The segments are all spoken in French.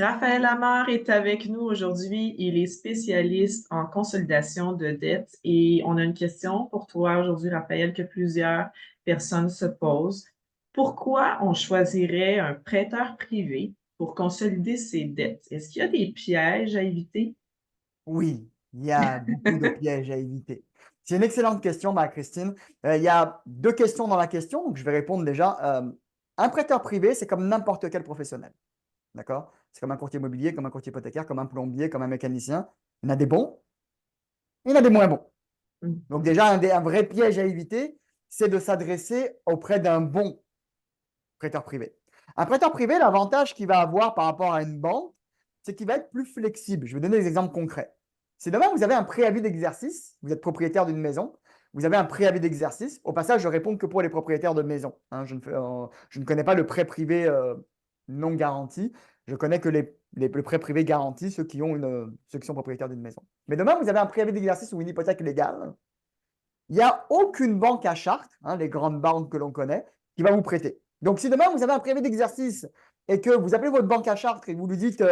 Raphaël Amar est avec nous aujourd'hui. Il est spécialiste en consolidation de dettes et on a une question pour toi aujourd'hui, Raphaël, que plusieurs personnes se posent. Pourquoi on choisirait un prêteur privé pour consolider ses dettes? Est-ce qu'il y a des pièges à éviter? Oui, il y a beaucoup de pièges à éviter. C'est une excellente question, Christine. Il y a deux questions dans la question, donc je vais répondre déjà. Un prêteur privé, c'est comme n'importe quel professionnel. D'accord? C'est comme un courtier immobilier, comme un courtier hypothécaire, comme un plombier, comme un mécanicien. Il y en a des bons, il y en a des moins bons. Mm. Donc déjà, un vrai piège à éviter, c'est de s'adresser auprès d'un bon prêteur privé. Un prêteur privé, l'avantage qu'il va avoir par rapport à une banque, c'est qu'il va être plus flexible. Je vais donner des exemples concrets. Si demain vous avez un préavis d'exercice, vous êtes propriétaire d'une maison, vous avez un préavis d'exercice. Au passage, je réponds que pour les propriétaires de maison. Je ne connais pas le prêt privé non garanti. Je connais que les prêts privés garantis, ceux qui sont propriétaires d'une maison. Mais demain, vous avez un préavis d'exercice ou une hypothèque légale. Il n'y a aucune banque à charte, les grandes banques que l'on connaît, qui va vous prêter. Donc, si demain, vous avez un préavis d'exercice et que vous appelez votre banque à charte et que vous lui dites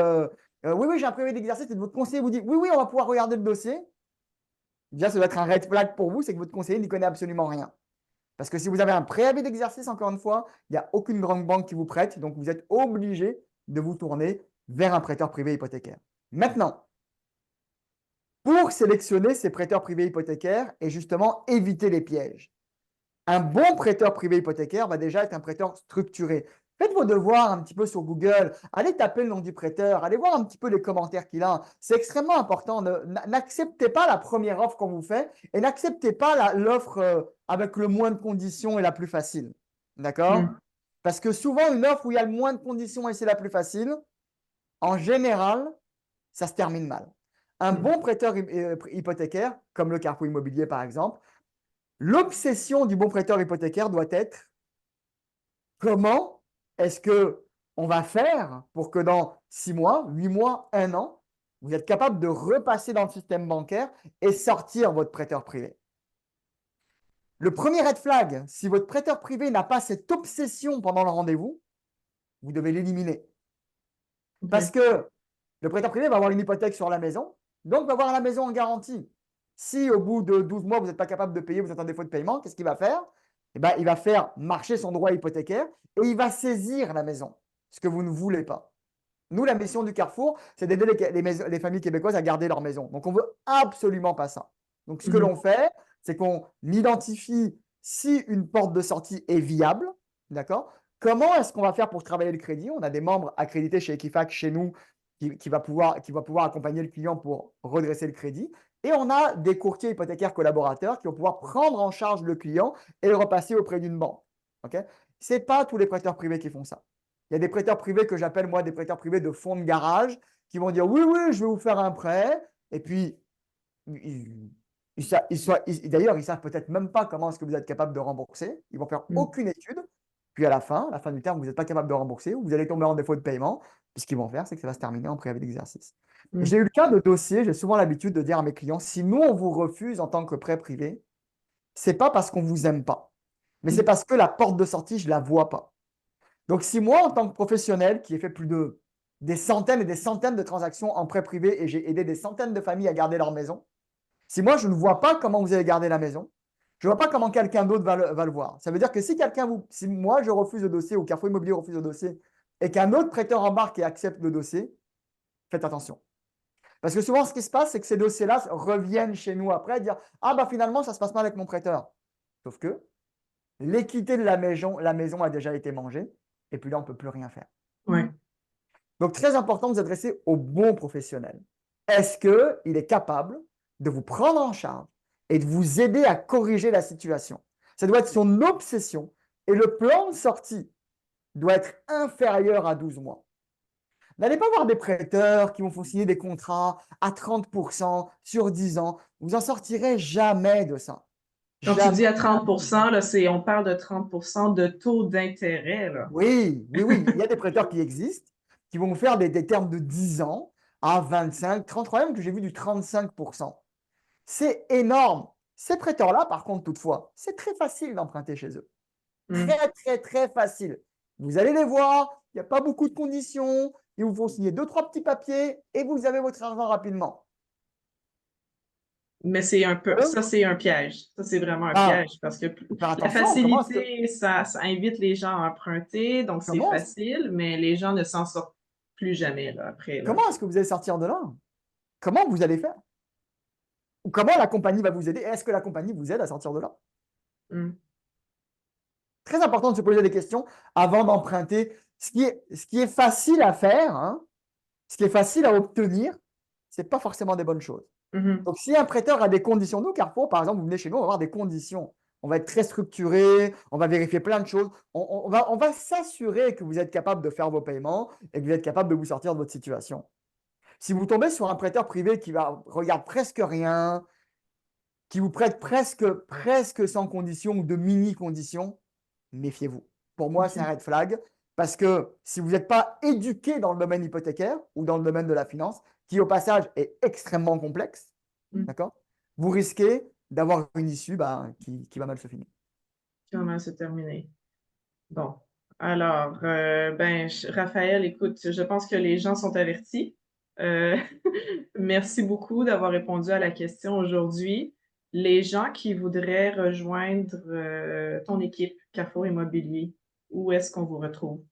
oui, oui, j'ai un préavis d'exercice et votre conseiller vous dit oui, oui, on va pouvoir regarder le dossier, déjà, ça doit être un red flag pour vous, c'est que votre conseiller n'y connaît absolument rien. Parce que si vous avez un préavis d'exercice, encore une fois, il n'y a aucune grande banque qui vous prête, donc vous êtes obligé de vous tourner vers un prêteur privé hypothécaire. Maintenant, pour sélectionner ces prêteurs privés hypothécaires et justement éviter les pièges, un bon prêteur privé hypothécaire va déjà être un prêteur structuré. Faites vos devoirs un petit peu sur Google, allez taper le nom du prêteur, allez voir un petit peu les commentaires qu'il a. C'est extrêmement important. N'acceptez pas la première offre qu'on vous fait et n'acceptez pas l'offre avec le moins de conditions et la plus facile. D'accord? Mm. Parce que souvent, une offre où il y a le moins de conditions et c'est la plus facile, en général, ça se termine mal. Un Mm. bon prêteur hypothécaire, comme le Carrefour Immobilier par exemple, l'obsession du bon prêteur hypothécaire doit être comment est-ce que on va faire pour que dans 6 mois, 8 mois, 1 an, vous êtes capable de repasser dans le système bancaire et sortir votre prêteur privé. Le premier red flag, si votre prêteur privé n'a pas cette obsession pendant le rendez-vous, vous devez l'éliminer. Parce OK. que le prêteur privé va avoir une hypothèque sur la maison, donc va avoir la maison en garantie. Si au bout de 12 mois, vous n'êtes pas capable de payer, vous êtes en défaut de paiement, qu'est-ce qu'il va faire? Il va faire marcher son droit hypothécaire et il va saisir la maison, ce que vous ne voulez pas. Nous, la mission du Carrefour, c'est d'aider les familles québécoises à garder leur maison. Donc, on ne veut absolument pas ça. Donc, ce que Mhm. l'on fait, c'est qu'on identifie si une porte de sortie est viable, d'accord? Comment est-ce qu'on va faire pour travailler le crédit? On a des membres accrédités chez Equifax, chez nous, qui va pouvoir accompagner le client pour redresser le crédit. Et on a des courtiers hypothécaires collaborateurs qui vont pouvoir prendre en charge le client et le repasser auprès d'une banque. Ce n'est pas tous les prêteurs privés qui font ça. Il y a des prêteurs privés que j'appelle moi des prêteurs privés de fonds de garage qui vont dire oui, oui, je vais vous faire un prêt. Et puis, d'ailleurs, ils ne savent peut-être même pas comment est-ce que vous êtes capable de rembourser. Ils vont faire Mm. aucune étude. Puis à la fin du terme, vous n'êtes pas capable de rembourser ou vous allez tomber en défaut de paiement. Puis ce qu'ils vont faire, c'est que ça va se terminer en préavis d'exercice. J'ai Mm. eu le cas de dossier, j'ai souvent l'habitude de dire à mes clients, si nous, on vous refuse en tant que prêt privé, ce n'est pas parce qu'on ne vous aime pas, mais c'est Mm. parce que la porte de sortie, je ne la vois pas. Donc, si moi, en tant que professionnel qui ai fait des centaines et des centaines de transactions en prêt privé et j'ai aidé des centaines de familles à garder leur maison, si moi, je ne vois pas comment vous allez garder la maison, je ne vois pas comment quelqu'un d'autre va le voir. Ça veut dire que si moi, je refuse le dossier ou Carrefour Immobilier refuse le dossier et qu'un autre prêteur embarque et accepte le dossier, faites attention. Parce que souvent, ce qui se passe, c'est que ces dossiers-là reviennent chez nous après et dire ah, bah finalement, ça se passe mal avec mon prêteur. Sauf que l'équité de la maison a déjà été mangée et puis là, on ne peut plus rien faire. Ouais. Donc, très important de vous adresser au bon professionnel. Est-ce qu'il est capable de vous prendre en charge et de vous aider à corriger la situation? Ça doit être son obsession et le plan de sortie doit être inférieur à 12 mois. N'allez pas voir des prêteurs qui vont vous signer des contrats à 30% sur 10 ans. Vous n'en sortirez jamais de ça. Quand tu Jamais. dis à 30 là, on parle de 30 de taux d'intérêt, là. Oui, oui, oui. Il y a des prêteurs qui existent, qui vont faire des termes de 10 ans à 25, 33, même que j'ai vu du 35%. C'est énorme. Ces prêteurs-là, par contre, toutefois, c'est très facile d'emprunter chez eux. Mm. Très, très, très facile. Vous allez les voir, il n'y a pas beaucoup de conditions, Ils vous font signer 2-3 petits papiers et vous avez votre argent rapidement. Mais c'est un peu, Eux, ça c'est un piège. Ça c'est vraiment un ben, piège parce que faut faire la attention. facilité, ça invite les gens à emprunter, donc c'est Comment, facile, mais les gens ne s'en sortent plus jamais là, après là. comment est-ce que vous allez sortir de là? Comment vous allez faire? Ou comment la compagnie va vous aider? Est-ce que la compagnie vous aide à sortir de là? Mm. Très important de se poser des questions avant d'emprunter. Ce qui est facile à faire, hein, ce qui est facile à obtenir, ce n'est pas forcément des bonnes choses. Mhm. Donc, si un prêteur a des conditions, nous, Carrefour, par exemple, vous venez chez nous, on va avoir des conditions. On va être très structuré, on va vérifier plein de choses. On va s'assurer que vous êtes capable de faire vos paiements et que vous êtes capable de vous sortir de votre situation. Si vous tombez sur un prêteur privé qui regarde presque rien, qui vous prête presque sans condition ou de mini-conditions, méfiez-vous. Pour moi, c'est un Ok. red flag parce que si vous n'êtes pas éduqué dans le domaine hypothécaire ou dans le domaine de la finance, qui au passage est extrêmement complexe, Mm. d'accord, vous risquez d'avoir une issue qui va mal se finir. Comment c'est terminé? Bon. Alors, Raphaël, écoute, je pense que les gens sont avertis. Euh, merci beaucoup d'avoir répondu à la question aujourd'hui. Les gens qui voudraient rejoindre ton équipe Carrefour Immobilier, où est-ce qu'on vous retrouve?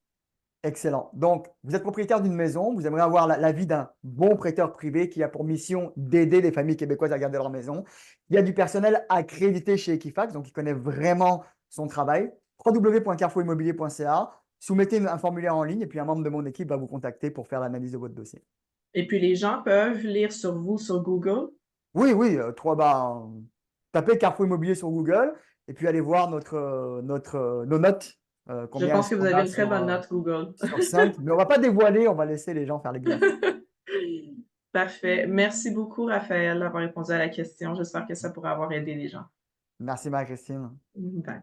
Excellent. Donc, vous êtes propriétaire d'une maison, vous aimeriez avoir l'avis d'un bon prêteur privé qui a pour mission d'aider les familles québécoises à garder leur maison. Il y a du personnel accrédité chez Equifax, donc il connaît vraiment son travail. www.carrefourimmobilier.ca. Soumettez un formulaire en ligne et puis un membre de mon équipe va vous contacter pour faire l'analyse de votre dossier. Et puis les gens peuvent lire sur vous sur Google. Oui, oui, tapez Carrefour Immobilier sur Google et puis allez voir nos notes, Je combien pense est-ce que vous qu'on avez a une très sur, bonne note Google. sur 5. Mais on ne va pas dévoiler, on va laisser les gens faire l'exercice. Parfait. Merci beaucoup, Raphaël, d'avoir répondu à la question. J'espère que ça pourra avoir aidé les gens. Merci Marie-Christine. Bye.